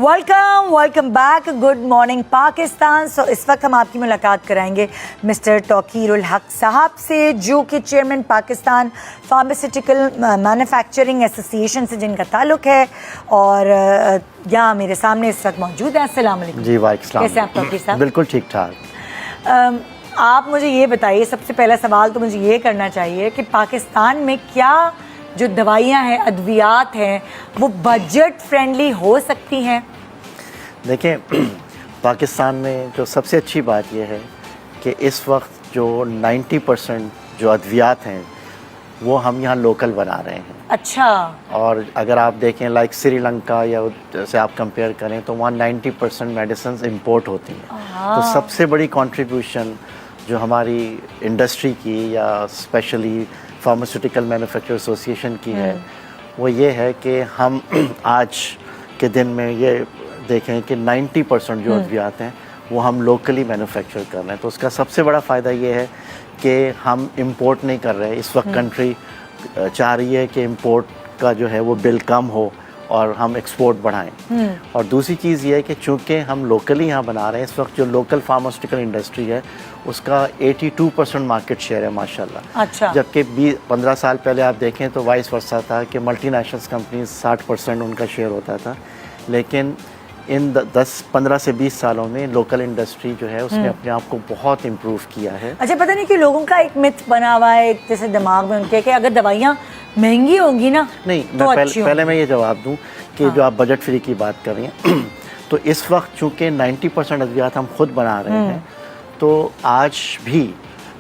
Welcome back. Good morning Pakistan. So اس وقت ہم آپ کی ملاقات کرائیں گے مسٹر توقیر الحق صاحب سے, جو کہ چیئرمین پاکستان فارماسیوٹیکل مینوفیکچرنگ ایسوسی ایشن سے جن کا تعلق ہے, اور یہاں میرے سامنے اس وقت موجود ہیں. السلام علیکم. جی وعلیکم السلام. کیسے آپ توقیر صاحب؟ بالکل ٹھیک ٹھاک. آپ مجھے یہ بتائیے, سب سے پہلا سوال تو مجھے یہ کرنا چاہیے کہ پاکستان میں کیا جو دوائیاں ہیں, ادویات ہیں, وہ بجٹ فرینڈلی ہو سکتی ہیں؟ دیکھیں, پاکستان میں جو سب سے اچھی بات یہ ہے کہ اس وقت جو 90% جو ادویات ہیں وہ ہم یہاں لوکل بنا رہے ہیں. اچھا. اور اگر آپ دیکھیں لائک سری لنکا یا سے آپ کمپیئر کریں تو وہاں 90% میڈیسنز امپورٹ ہوتی ہیں. تو سب سے بڑی کنٹریبیوشن جو ہماری انڈسٹری کی یا اسپیشلی فارماسیوٹیکل مینوفیکچر ایسوسی ایشن کی ہے, وہ یہ ہے کہ ہم آج کے دن میں یہ دیکھیں کہ 90% جو ادویات ہیں وہ ہم لوکلی مینوفیکچر کر رہے ہیں. تو اس کا سب سے بڑا فائدہ یہ ہے کہ ہم امپورٹ نہیں کر رہے. اس وقت کنٹری چاہ رہی ہے کہ امپورٹ کا جو ہے وہ بل کم ہو اور ہم ایکسپورٹ بڑھائیں. اور دوسری چیز یہ ہے کہ چونکہ ہم لوکلی یہاں بنا رہے ہیں, اس وقت جو لوکل فارماسیوٹیکل انڈسٹری ہے اس کا 82% مارکیٹ شیئر ہے ماشاءاللہ. اچھا. جبکہ 15 سال پہلے آپ دیکھیں تو وائس ورثہ تھا کہ ملٹی نیشنلز کمپنیز 60% ان کا شیئر ہوتا تھا. لیکن ان 10-15 سے 20 سالوں میں لوکل انڈسٹری جو ہے اس نے اپنے آپ کو بہت امپروو کیا ہے. اچھا, پتہ نہیں کہ لوگوں کا ایک مت بنا ہوا ہے ایک جیسے دماغ میں ان کے کہ اگر دوائیاں مہنگی ہوں گی نا, نہیں, پہلے میں یہ جواب دوں کہ جو آپ بجٹ فری کی بات کر رہی ہیں تو اس وقت چونکہ 90% ادویات ہم خود بنا رہے ہیں, تو آج بھی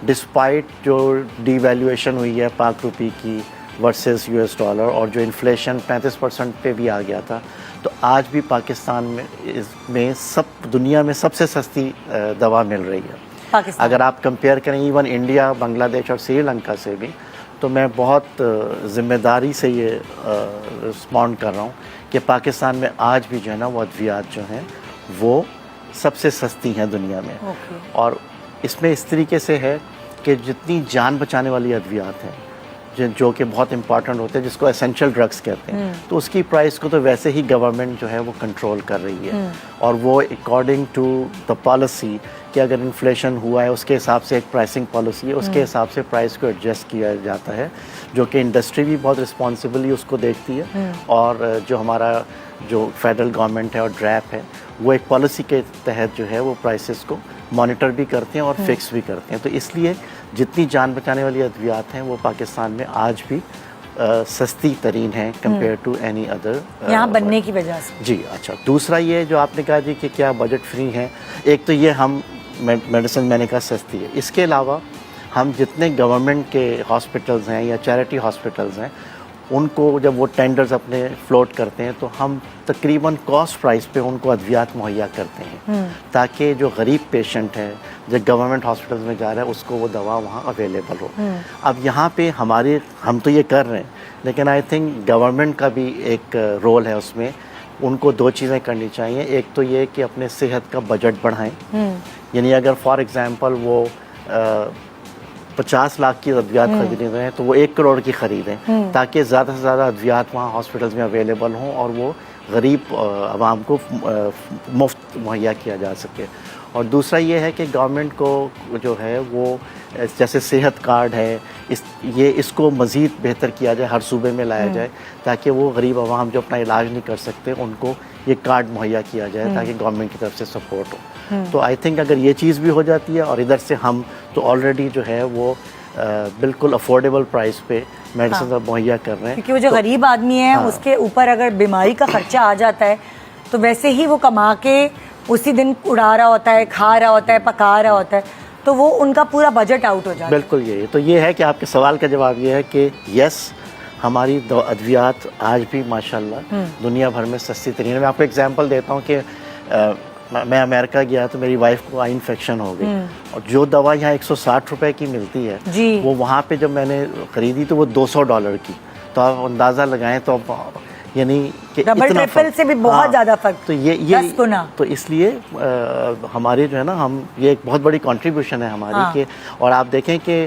ڈسپائٹ جو ڈی ویلیویشن ہوئی ہے پاک روپی کی ورسز US ڈالر, اور جو انفلیشن 35% پہ بھی آ گیا تھا, تو آج بھی پاکستان میں دنیا میں سب سے سستی دوا مل رہی ہے. اگر آپ کمپیئر کریں ایون انڈیا, بنگلہ دیش اور سری لنکا سے بھی, تو میں بہت ذمہ داری سے یہ رسپونڈ کر رہا ہوں کہ پاکستان میں آج بھی جو ہے نا وہ ادویات جو ہیں وہ سب سے سستی ہیں دنیا میں. اور اس میں اس طریقے سے ہے کہ جتنی جان بچانے والی ادویات ہیں جو کہ بہت امپورٹنٹ ہوتے ہیں, جس کو اسینشل ڈرگس کہتے ہیں, تو اس کی پرائس کو تو ویسے ہی گورنمنٹ جو ہے وہ کنٹرول کر رہی ہے. اور وہ اکارڈنگ ٹو دا پالیسی کہ اگر انفلیشن ہوا ہے اس کے حساب سے ایک پرائسنگ پالیسی ہے, اس کے حساب سے پرائس کو ایڈجسٹ کیا جاتا ہے, جو کہ انڈسٹری بھی بہت رسپانسبلی اس کو دیکھتی ہے. اور جو ہمارا جو فیڈرل گورنمنٹ ہے اور ڈریپ ہے, وہ ایک پالیسی کے تحت جو ہے وہ پرائسز کو مانیٹر بھی کرتے ہیں اور فکس بھی کرتے ہیں. تو اس لیے جتنی جان بچانے والی ادویات ہیں وہ پاکستان میں آج بھی سستی ترین ہیں کمپیئر ٹو اینی ادر یہاں بننے کی وجہ سے. جی اچھا. دوسرا یہ جو آپ نے کہا جی کہ کیا بجٹ فری ہیں, ایک تو یہ ہم میڈیسن میں نے کہا سستی ہے. اس کے علاوہ ہم جتنے گورنمنٹ کے ہاسپٹلز ہیں یا چیریٹی ہاسپٹلز ہیں, ان کو جب وہ ٹینڈرز اپنے فلوٹ کرتے ہیں تو ہم تقریباً کاسٹ پرائز پہ ان کو ادویات مہیا کرتے ہیں, تاکہ جو غریب پیشنٹ ہے جو گورنمنٹ ہاسپٹلز میں جا رہا ہے اس کو وہ دوا وہاں اویلیبل ہو. اب یہاں پہ ہم تو یہ کر رہے ہیں, لیکن آئی تھنک گورنمنٹ کا بھی ایک رول ہے اس میں. ان کو 2 چیزیں کرنی چاہیے. ایک تو یہ کہ اپنے صحت کا بجٹ بڑھائیں, یعنی اگر فار ایگزامپل وہ 50 لاکھ کی ادویات خریدنے ہوئے ہیں تو وہ 1 کروڑ کی خریدیں, تاکہ زیادہ سے زیادہ ادویات وہاں ہاسپٹلز میں اویلیبل ہوں اور وہ غریب عوام کو مفت مہیا کیا جا سکے. اور دوسرا یہ ہے کہ گورنمنٹ کو جو ہے وہ جیسے صحت کارڈ ہے, اس کو مزید بہتر کیا جائے, ہر صوبے میں لایا جائے, تاکہ وہ غریب عوام جو اپنا علاج نہیں کر سکتے ان کو یہ کارڈ مہیا کیا جائے, تاکہ گورنمنٹ کی طرف سے سپورٹ ہو. تو آئی تھنک اگر یہ چیز بھی ہو جاتی ہے, اور ادھر سے ہم تو آلریڈی جو ہے وہ بالکل افورڈیبل پرائز پہ میڈیسن مہیا کر رہے ہیں, کیونکہ وہ جو غریب آدمی ہے اس کے اوپر اگر بیماری کا خرچہ آ جاتا ہے تو ویسے ہی وہ کما کے اسی دن اڑا رہا ہوتا ہے, کھا رہا ہوتا ہے, پکا رہا ہوتا ہے, تو وہ ان کا پورا بجٹ آؤٹ ہو جاتا ہے. بالکل یہی تو یہ ہے کہ آپ کے سوال کا جواب یہ ہے کہ یس, ہماری ادویات آج بھی ماشاءاللہ دنیا بھر میں سستی ترین ہے. میں آپ کو ایگزامپل دیتا ہوں کہ میں امریکہ گیا تو میری وائف کو آئی انفیکشن ہو گئی, اور جو دوا یہاں 160 روپے کی ملتی ہے وہ وہاں پہ جب میں نے خریدی تو وہ $200 کی. تو آپ اندازہ لگائیں تو یعنی کہ ڈبل ٹرپل سے بھی بہت زیادہ فرق, تو یہ تو اس لیے ہمارے جو ہے نا یہ ایک بہت بڑی کنٹریبیوشن ہے ہماری کہ, اور آپ دیکھیں کہ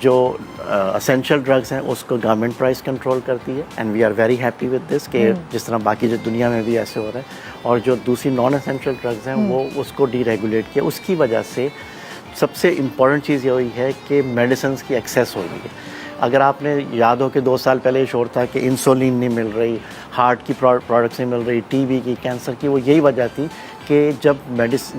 جو اسینشیل ڈرگس ہیں اس کو گورنمنٹ پرائس کنٹرول کرتی ہے and we are very happy with this کہ جس طرح باقی جو دنیا میں بھی ایسے ہو رہا ہے. اور جو دوسری نان اسینشیل ڈرگز ہیں وہ اس کو ڈی ریگولیٹ کیا. اس کی وجہ سے سب سے امپورٹنٹ چیز یہ ہوئی ہے کہ میڈیسنس کی ایکسیس ہو رہی ہے. اگر آپ نے یاد ہو کہ 2 سال پہلے یہ شور تھا کہ انسولین نہیں مل رہی, ہارٹ کی پروڈکٹس نہیں مل رہی, ٹی بی کی, کینسر کی, وہ یہی وجہ تھی کہ جب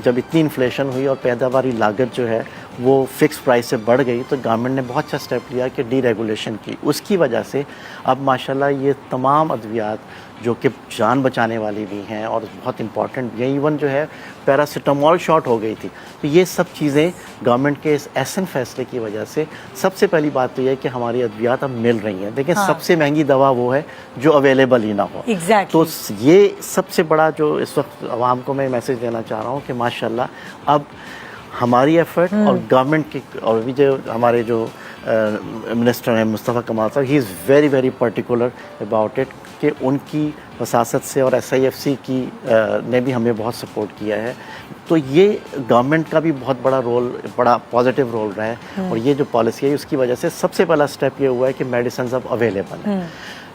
اتنی انفلیشن ہوئی اور پیداواری لاگت جو ہے وہ فکس پرائس سے بڑھ گئی تو گورنمنٹ نے بہت اچھا اسٹیپ لیا کہ ڈی ریگولیشن کی. اس کی وجہ سے اب ماشاءاللہ یہ تمام ادویات جو کہ جان بچانے والی بھی ہیں اور بہت امپورٹنٹ بھی ہیں, ایون جو ہے پیراسیٹامول شارٹ ہو گئی تھی, تو یہ سب چیزیں گورنمنٹ کے اس ایسن فیصلے کی وجہ سے. سب سے پہلی بات تو یہ ہے کہ ہماری ادویات اب مل رہی ہیں. دیکھیں سب سے مہنگی دوا وہ ہے جو اویلیبل ہی نہ ہو. تو یہ سب سے بڑا جو اس وقت عوام کو میں میسج دینا چاہ رہا ہوں کہ ماشاءاللہ اب ہماری ایفرٹ اور گورنمنٹ کی, اور بھی جو ہمارے جو منسٹر ہیں مصطفیٰ کمال صاحب, he is very very particular about it کہ ان کی وساست سے اور SIFC کی نے بھی ہمیں بہت سپورٹ کیا ہے. تو یہ گورنمنٹ کا بھی بہت بڑا رول, بڑا پازیٹیو رول رہا ہے. اور یہ جو پالیسی ہے اس کی وجہ سے سب سے پہلا اسٹیپ یہ ہوا ہے کہ میڈیسنز اب اویلیبل ہیں.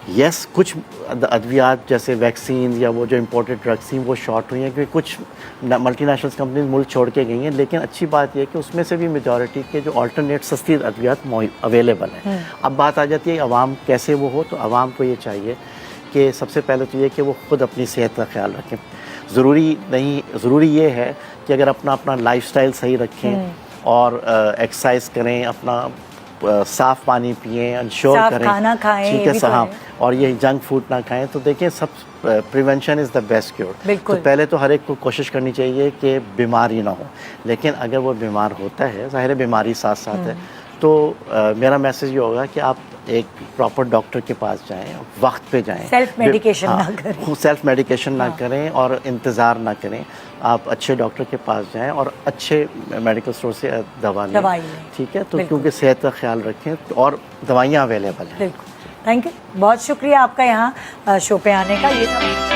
یس کچھ ادویات جیسے ویکسین یا وہ جو امپورٹڈ ڈرگس تھیں وہ شارٹ ہوئی ہیں کیونکہ کچھ ملٹی نیشنل کمپنیز ملک چھوڑ کے گئی ہیں, لیکن اچھی بات یہ ہے کہ اس میں سے بھی میجورٹی کے جو آلٹرنیٹ سستی ادویات اویلیبل ہیں. اب بات آ جاتی ہے عوام کیسے وہ ہو, تو عوام کو یہ چاہیے کہ سب سے پہلے تو یہ کہ وہ خود اپنی صحت کا خیال رکھیں. ضروری یہ ہے کہ اگر اپنا لائف سٹائل صحیح رکھیں اور ایکسرسائز کریں, اپنا صاف پانی پئیں, انشور کریں, کھانا کھائیں, ٹھیک ہے صاحب, اور یہ جنک فوڈ نہ کھائیں, تو دیکھیں سب prevention is the best cure. تو پہلے تو ہر ایک کو کوشش کرنی چاہیے کہ بیماری نہ ہو, لیکن اگر وہ بیمار ہوتا ہے, ظاہر ہے بیماری ساتھ ساتھ ہے, تو میرا میسج یہ ہوگا کہ آپ ایک پراپر ڈاکٹر کے پاس جائیں, وقت پہ جائیں, سیلف میڈیکیشن نہ کریں, سیلف میڈیکیشن نہ کریں اور انتظار نہ کریں. آپ اچھے ڈاکٹر کے پاس جائیں اور اچھے میڈیکل اسٹور سے دوا لیں, ٹھیک ہے, تو کیونکہ صحت کا خیال رکھیں اور دوائیاں اویلیبل ہیں. بالکل, تھینک یو, بہت شکریہ آپ کا یہاں شو پہ آنے کا. یہ